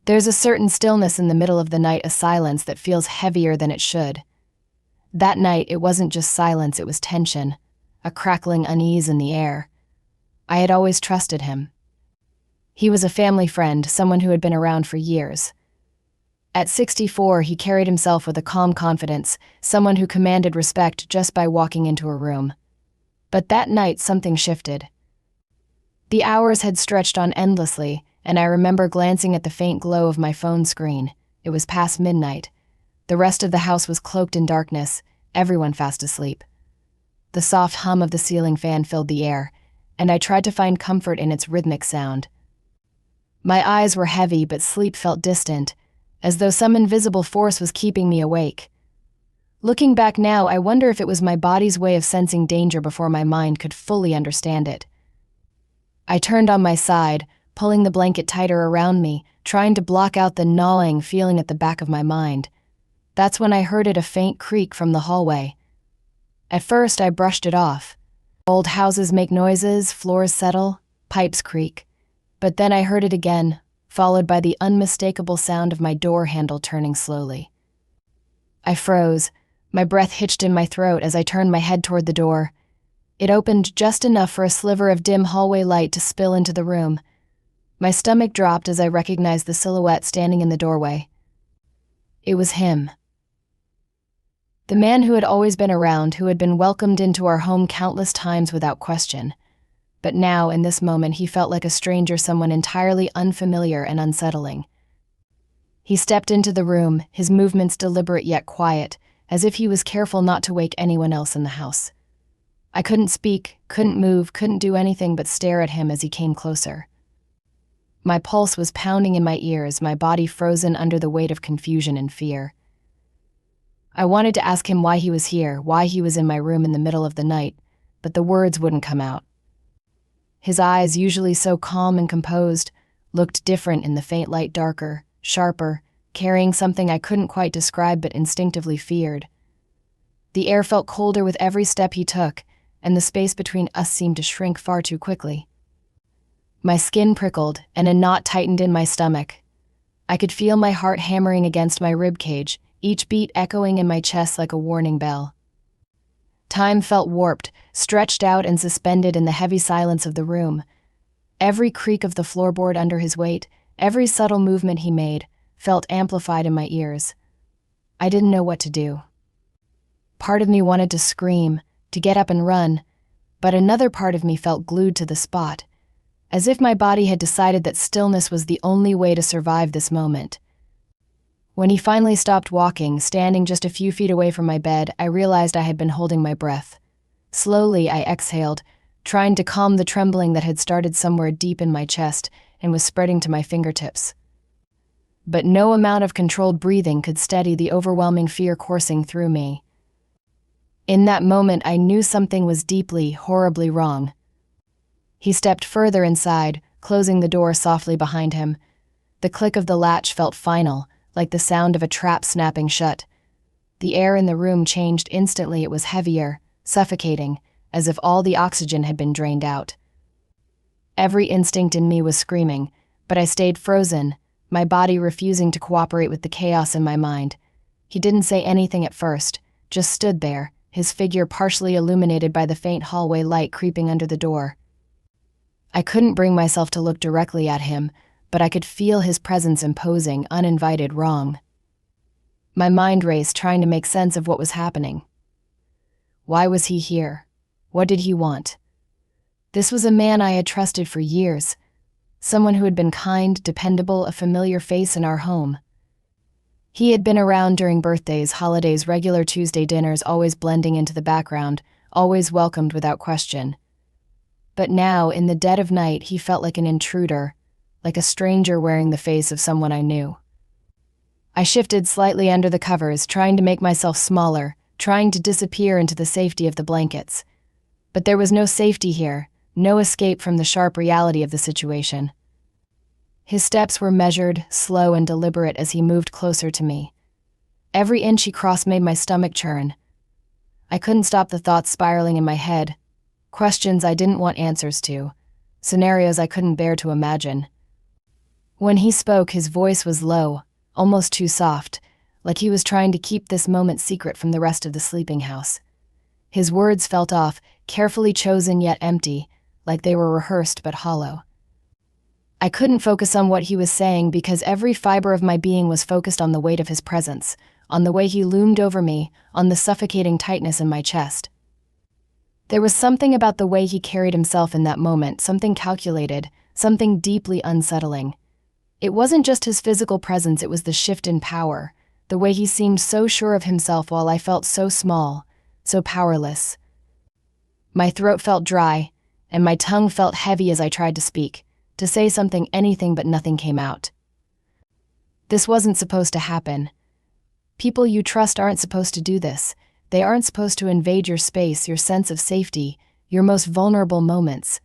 There's a certain stillness in the middle of the night, a silence that feels heavier than it should. That night, it wasn't just silence, it was tension, a crackling unease in the air. I had always trusted him. He was a family friend, someone who had been around for years. At 64, he carried himself with a calm confidence, someone who commanded respect just by walking into a room. But that night, something shifted. The hours had stretched on endlessly, and I remember glancing at the faint glow of my phone screen. It was past midnight. The rest of the house was cloaked in darkness, everyone fast asleep. The soft hum of the ceiling fan filled the air, and I tried to find comfort in its rhythmic sound. My eyes were heavy, but sleep felt distant, as though some invisible force was keeping me awake. Looking back now, I wonder if it was my body's way of sensing danger before my mind could fully understand it. I turned on my side, pulling the blanket tighter around me, trying to block out the gnawing feeling at the back of my mind. That's when I heard a faint creak from the hallway. At first, I brushed it off. Old houses make noises, floors settle, pipes creak. But then I heard it again, followed by the unmistakable sound of my door handle turning slowly. I froze, my breath hitched in my throat as I turned my head toward the door. It opened just enough for a sliver of dim hallway light to spill into the room. My stomach dropped as I recognized the silhouette standing in the doorway. It was him. The man who had always been around, who had been welcomed into our home countless times without question. But now, in this moment, he felt like a stranger, someone entirely unfamiliar and unsettling. He stepped into the room, his movements deliberate yet quiet, as if he was careful not to wake anyone else in the house. I couldn't speak, couldn't move, couldn't do anything but stare at him as he came closer. My pulse was pounding in my ears, my body frozen under the weight of confusion and fear. I wanted to ask him why he was here, why he was in my room in the middle of the night, but the words wouldn't come out. His eyes, usually so calm and composed, looked different in the faint light, darker, sharper, carrying something I couldn't quite describe but instinctively feared. The air felt colder with every step he took, and the space between us seemed to shrink far too quickly. My skin prickled, and a knot tightened in my stomach. I could feel my heart hammering against my ribcage, each beat echoing in my chest like a warning bell. Time felt warped, stretched out and suspended in the heavy silence of the room. Every creak of the floorboard under his weight, every subtle movement he made, felt amplified in my ears. I didn't know what to do. Part of me wanted to scream, to get up and run, but another part of me felt glued to the spot, as if my body had decided that stillness was the only way to survive this moment. When he finally stopped walking, standing just a few feet away from my bed, I realized I had been holding my breath. Slowly, I exhaled, trying to calm the trembling that had started somewhere deep in my chest and was spreading to my fingertips. But no amount of controlled breathing could steady the overwhelming fear coursing through me. In that moment, I knew something was deeply, horribly wrong. He stepped further inside, closing the door softly behind him. The click of the latch felt final, like the sound of a trap snapping shut. The air in the room changed instantly. It was heavier, suffocating, as if all the oxygen had been drained out. Every instinct in me was screaming, but I stayed frozen, my body refusing to cooperate with the chaos in my mind. He didn't say anything at first, just stood there, his figure partially illuminated by the faint hallway light creeping under the door. I couldn't bring myself to look directly at him, but I could feel his presence imposing, uninvited, wrong. My mind raced, trying to make sense of what was happening. Why was he here? What did he want? This was a man I had trusted for years, someone who had been kind, dependable, a familiar face in our home. He had been around during birthdays, holidays, regular Tuesday dinners, always blending into the background, always welcomed without question. But now, in the dead of night, he felt like an intruder, like a stranger wearing the face of someone I knew. I shifted slightly under the covers, trying to make myself smaller, trying to disappear into the safety of the blankets. But there was no safety here, no escape from the sharp reality of the situation. His steps were measured, slow, and deliberate as he moved closer to me. Every inch he crossed made my stomach churn. I couldn't stop the thoughts spiraling in my head, questions I didn't want answers to, scenarios I couldn't bear to imagine. When he spoke, his voice was low, almost too soft, like he was trying to keep this moment secret from the rest of the sleeping house. His words felt off, carefully chosen yet empty, like they were rehearsed but hollow. I couldn't focus on what he was saying because every fiber of my being was focused on the weight of his presence, on the way he loomed over me, on the suffocating tightness in my chest. There was something about the way he carried himself in that moment, something calculated, something deeply unsettling. It wasn't just his physical presence, it was the shift in power, the way he seemed so sure of himself while I felt so small, so powerless. My throat felt dry, and my tongue felt heavy as I tried to speak, to say something, anything, but nothing came out. This wasn't supposed to happen. People you trust aren't supposed to do this. They aren't supposed to invade your space, your sense of safety, your most vulnerable moments.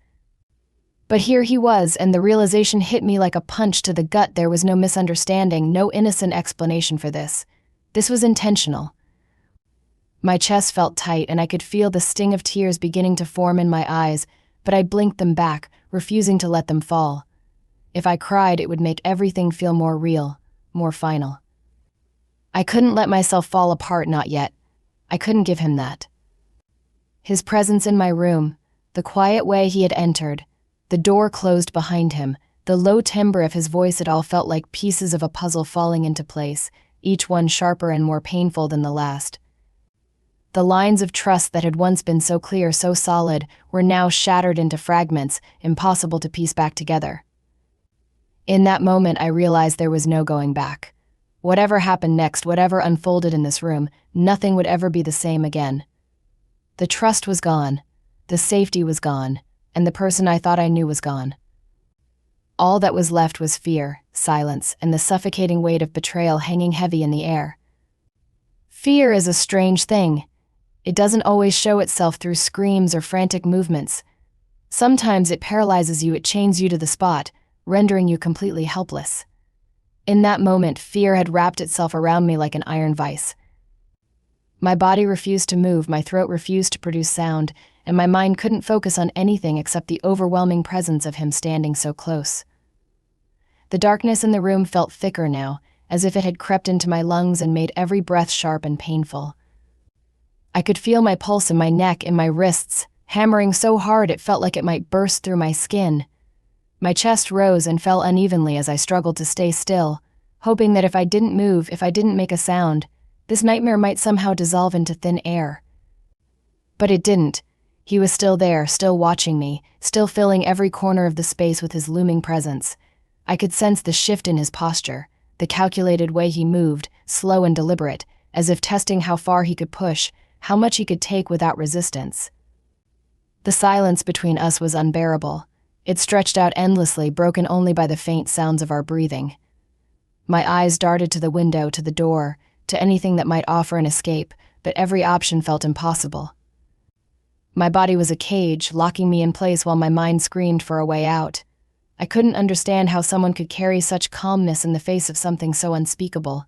But here he was, and the realization hit me like a punch to the gut. There was no misunderstanding, no innocent explanation for this. This was intentional. My chest felt tight, and I could feel the sting of tears beginning to form in my eyes, but I blinked them back, refusing to let them fall. If I cried, it would make everything feel more real, more final. I couldn't let myself fall apart, not yet. I couldn't give him that. His presence in my room, the quiet way he had entered, the door closed behind him, the low timbre of his voice, it all felt like pieces of a puzzle falling into place, each one sharper and more painful than the last. The lines of trust that had once been so clear, so solid, were now shattered into fragments, impossible to piece back together. In that moment, I realized there was no going back. Whatever happened next, whatever unfolded in this room, nothing would ever be the same again. The trust was gone, the safety was gone, and the person I thought I knew was gone. All that was left was fear, silence, and the suffocating weight of betrayal hanging heavy in the air. Fear is a strange thing. It doesn't always show itself through screams or frantic movements. Sometimes it paralyzes you, it chains you to the spot, rendering you completely helpless. In that moment, fear had wrapped itself around me like an iron vice. My body refused to move, my throat refused to produce sound, and my mind couldn't focus on anything except the overwhelming presence of him standing so close. The darkness in the room felt thicker now, as if it had crept into my lungs and made every breath sharp and painful. I could feel my pulse in my neck, in my wrists, hammering so hard it felt like it might burst through my skin. My chest rose and fell unevenly as I struggled to stay still, hoping that if I didn't move, if I didn't make a sound, this nightmare might somehow dissolve into thin air. But it didn't. He was still there, still watching me, still filling every corner of the space with his looming presence. I could sense the shift in his posture, the calculated way he moved, slow and deliberate, as if testing how far he could push, how much he could take without resistance. The silence between us was unbearable. It stretched out endlessly, broken only by the faint sounds of our breathing. My eyes darted to the window, to the door, to anything that might offer an escape, but every option felt impossible. My body was a cage, locking me in place while my mind screamed for a way out. I couldn't understand how someone could carry such calmness in the face of something so unspeakable.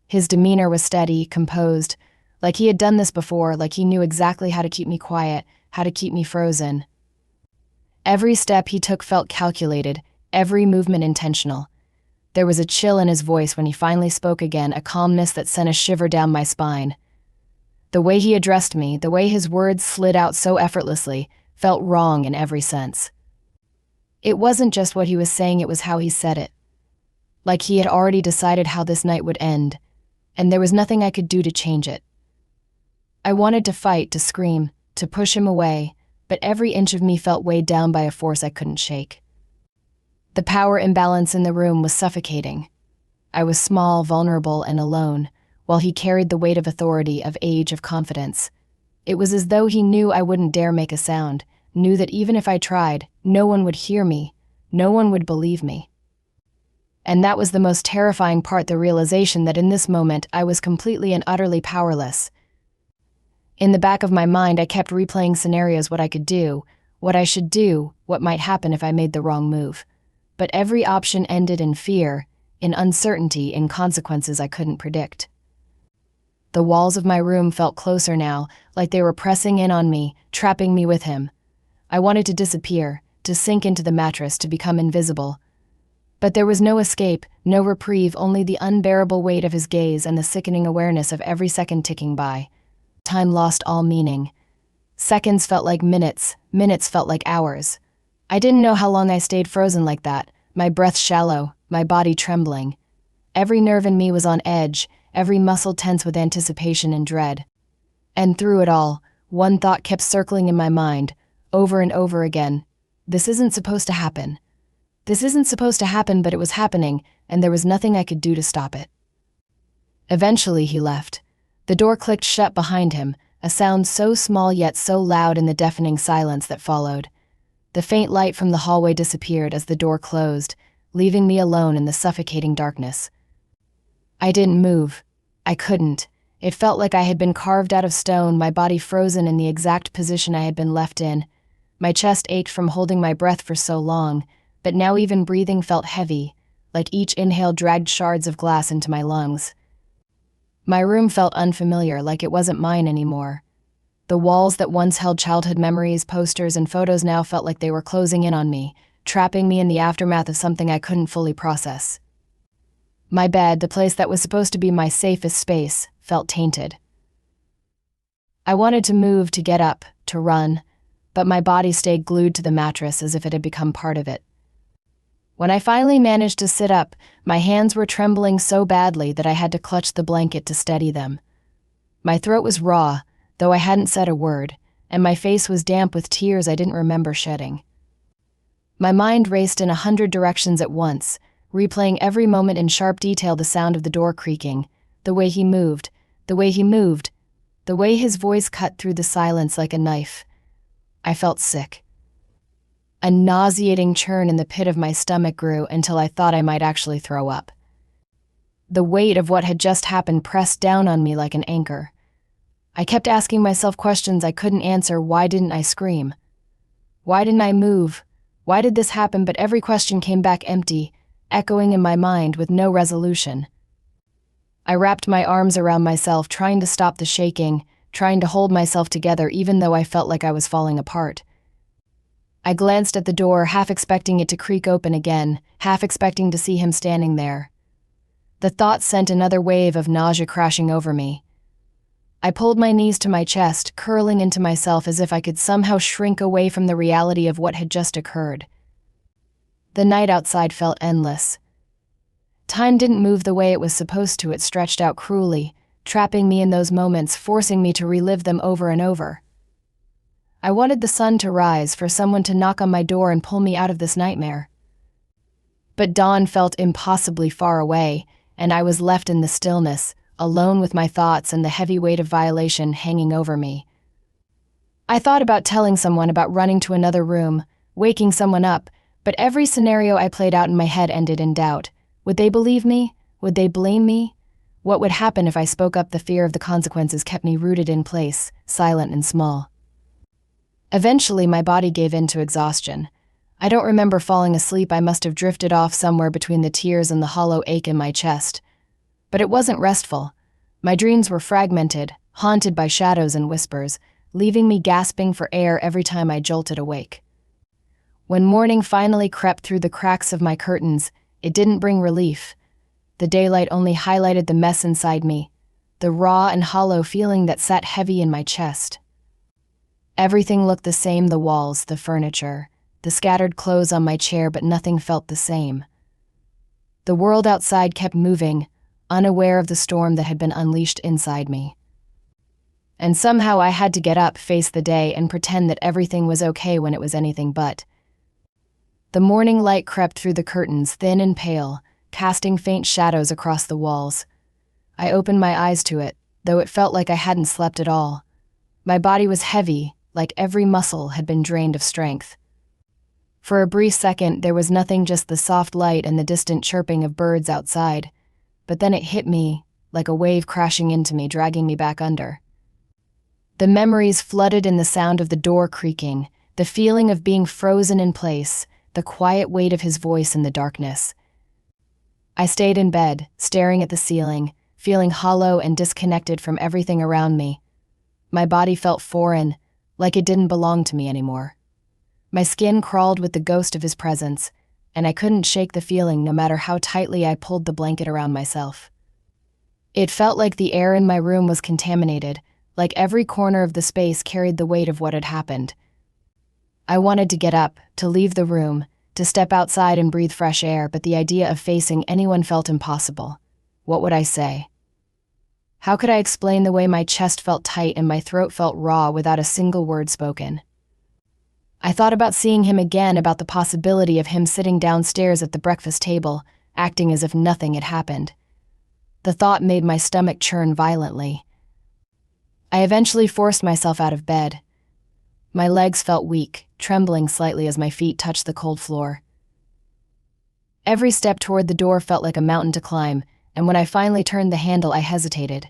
His demeanor was steady, composed, like he had done this before, like he knew exactly how to keep me quiet, how to keep me frozen. Every step he took felt calculated, every movement intentional. There was a chill in his voice when he finally spoke again, a calmness that sent a shiver down my spine. The way he addressed me, the way his words slid out so effortlessly, felt wrong in every sense. It wasn't just what he was saying, it was how he said it. Like he had already decided how this night would end, and there was nothing I could do to change it. I wanted to fight, to scream, to push him away, but every inch of me felt weighed down by a force I couldn't shake. The power imbalance in the room was suffocating. I was small, vulnerable, and alone, while he carried the weight of authority, of age, of confidence. It was as though he knew I wouldn't dare make a sound, knew that even if I tried, no one would hear me, no one would believe me. And that was the most terrifying part, the realization that in this moment I was completely and utterly powerless. In the back of my mind, I kept replaying scenarios, what I could do, what I should do, what might happen if I made the wrong move. But every option ended in fear, in uncertainty, in consequences I couldn't predict. The walls of my room felt closer now, like they were pressing in on me, trapping me with him. I wanted to disappear, to sink into the mattress, to become invisible. But there was no escape, no reprieve, only the unbearable weight of his gaze and the sickening awareness of every second ticking by. Time lost all meaning. Seconds felt like minutes, minutes felt like hours. I didn't know how long I stayed frozen like that, my breath shallow, my body trembling. Every nerve in me was on edge, every muscle tense with anticipation and dread. And through it all, one thought kept circling in my mind, over and over again. This isn't supposed to happen. This isn't supposed to happen, but it was happening, and there was nothing I could do to stop it. Eventually he left. The door clicked shut behind him, a sound so small yet so loud in the deafening silence that followed. The faint light from the hallway disappeared as the door closed, leaving me alone in the suffocating darkness. I didn't move. I couldn't. It felt like I had been carved out of stone, my body frozen in the exact position I had been left in. My chest ached from holding my breath for so long, but now even breathing felt heavy, like each inhale dragged shards of glass into my lungs. My room felt unfamiliar, like it wasn't mine anymore. The walls that once held childhood memories, posters, and photos now felt like they were closing in on me, trapping me in the aftermath of something I couldn't fully process. My bed, the place that was supposed to be my safest space, felt tainted. I wanted to move, to get up, to run, but my body stayed glued to the mattress as if it had become part of it. When I finally managed to sit up, my hands were trembling so badly that I had to clutch the blanket to steady them. My throat was raw, though I hadn't said a word, and my face was damp with tears I didn't remember shedding. My mind raced in 100 directions at once, replaying every moment in sharp detail: the sound of the door creaking, the way he moved, the way his voice cut through the silence like a knife. I felt sick. A nauseating churn in the pit of my stomach grew until I thought I might actually throw up. The weight of what had just happened pressed down on me like an anchor. I kept asking myself questions I couldn't answer. Why didn't I scream? Why didn't I move? Why did this happen? But every question came back empty, echoing in my mind with no resolution. I wrapped my arms around myself, trying to stop the shaking, trying to hold myself together even though I felt like I was falling apart. I glanced at the door, half expecting it to creak open again, half expecting to see him standing there. The thought sent another wave of nausea crashing over me. I pulled my knees to my chest, curling into myself as if I could somehow shrink away from the reality of what had just occurred. The night outside felt endless. Time didn't move the way it was supposed to. It stretched out cruelly, trapping me in those moments, forcing me to relive them over and over. I wanted the sun to rise, for someone to knock on my door and pull me out of this nightmare. But dawn felt impossibly far away, and I was left in the stillness, alone with my thoughts and the heavy weight of violation hanging over me. I thought about telling someone, about running to another room, waking someone up, but every scenario I played out in my head ended in doubt. Would they believe me? Would they blame me? What would happen if I spoke up? The fear of the consequences kept me rooted in place, silent and small. Eventually, my body gave in to exhaustion. I don't remember falling asleep. I must have drifted off somewhere between the tears and the hollow ache in my chest. But it wasn't restful. My dreams were fragmented, haunted by shadows and whispers, leaving me gasping for air every time I jolted awake. When morning finally crept through the cracks of my curtains, it didn't bring relief. The daylight only highlighted the mess inside me, the raw and hollow feeling that sat heavy in my chest. Everything looked the same: the walls, the furniture, the scattered clothes on my chair, but nothing felt the same. The world outside kept moving, unaware of the storm that had been unleashed inside me. And somehow I had to get up, face the day, and pretend that everything was okay when it was anything but. The morning light crept through the curtains, thin and pale, casting faint shadows across the walls. I opened my eyes to it, though it felt like I hadn't slept at all. My body was heavy, like every muscle had been drained of strength. For a brief second, there was nothing, just the soft light and the distant chirping of birds outside. But then it hit me, like a wave crashing into me, dragging me back under. The memories flooded in: the sound of the door creaking, the feeling of being frozen in place, the quiet weight of his voice in the darkness. I stayed in bed, staring at the ceiling, feeling hollow and disconnected from everything around me. My body felt foreign, like it didn't belong to me anymore. My skin crawled with the ghost of his presence, and I couldn't shake the feeling no matter how tightly I pulled the blanket around myself. It felt like the air in my room was contaminated, like every corner of the space carried the weight of what had happened. I wanted to get up, to leave the room, to step outside and breathe fresh air, but the idea of facing anyone felt impossible. What would I say? How could I explain the way my chest felt tight and my throat felt raw without a single word spoken? I thought about seeing him again, about the possibility of him sitting downstairs at the breakfast table, acting as if nothing had happened. The thought made my stomach churn violently. I eventually forced myself out of bed. My legs felt weak, trembling slightly as my feet touched the cold floor. Every step toward the door felt like a mountain to climb, and when I finally turned the handle, I hesitated.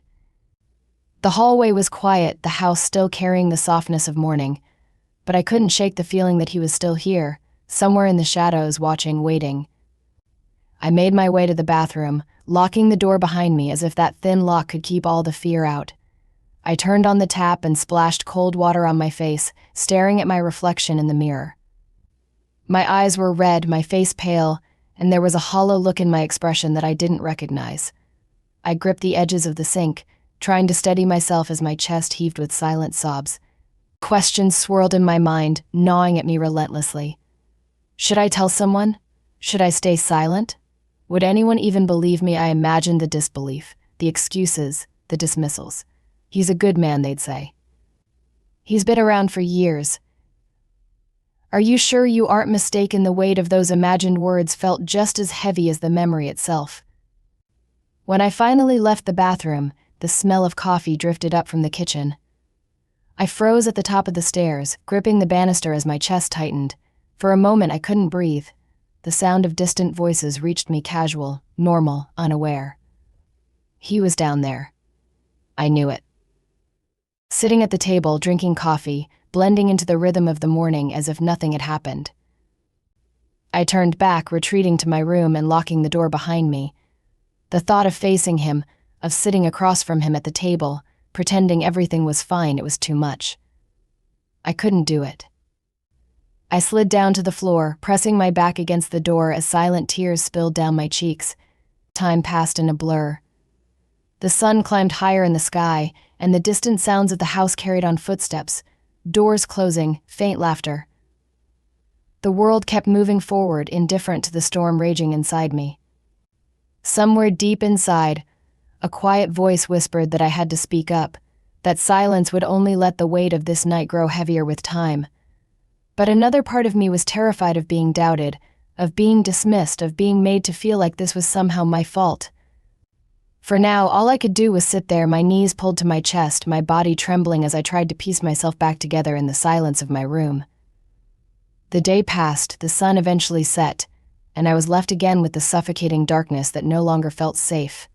The hallway was quiet, the house still carrying the softness of morning, but I couldn't shake the feeling that he was still here, somewhere in the shadows, watching, waiting. I made my way to the bathroom, locking the door behind me as if that thin lock could keep all the fear out. I turned on the tap and splashed cold water on my face, staring at my reflection in the mirror. My eyes were red, my face pale, and there was a hollow look in my expression that I didn't recognize. I gripped the edges of the sink, trying to steady myself as my chest heaved with silent sobs. Questions swirled in my mind, gnawing at me relentlessly. Should I tell someone? Should I stay silent? Would anyone even believe me? I imagined the disbelief, the excuses, the dismissals. He's a good man, they'd say. He's been around for years. Are you sure you aren't mistaken? The weight of those imagined words felt just as heavy as the memory itself. When I finally left the bathroom, the smell of coffee drifted up from the kitchen. I froze at the top of the stairs, gripping the banister as my chest tightened. For a moment, I couldn't breathe. The sound of distant voices reached me, casual, normal, unaware. He was down there. I knew it. Sitting at the table, drinking coffee, blending into the rhythm of the morning as if nothing had happened. I turned back, retreating to my room and locking the door behind me. The thought of facing him, of sitting across from him at the table, pretending everything was fine, it was too much. I couldn't do it. I slid down to the floor, pressing my back against the door as silent tears spilled down my cheeks. Time passed in a blur. The sun climbed higher in the sky, and the distant sounds of the house carried on footsteps, doors closing, faint laughter. The world kept moving forward, indifferent to the storm raging inside me. Somewhere deep inside, a quiet voice whispered that I had to speak up, that silence would only let the weight of this night grow heavier with time. But another part of me was terrified of being doubted, of being dismissed, of being made to feel like this was somehow my fault. For now, all I could do was sit there, my knees pulled to my chest, my body trembling as I tried to piece myself back together in the silence of my room. The day passed, the sun eventually set, and I was left again with the suffocating darkness that no longer felt safe.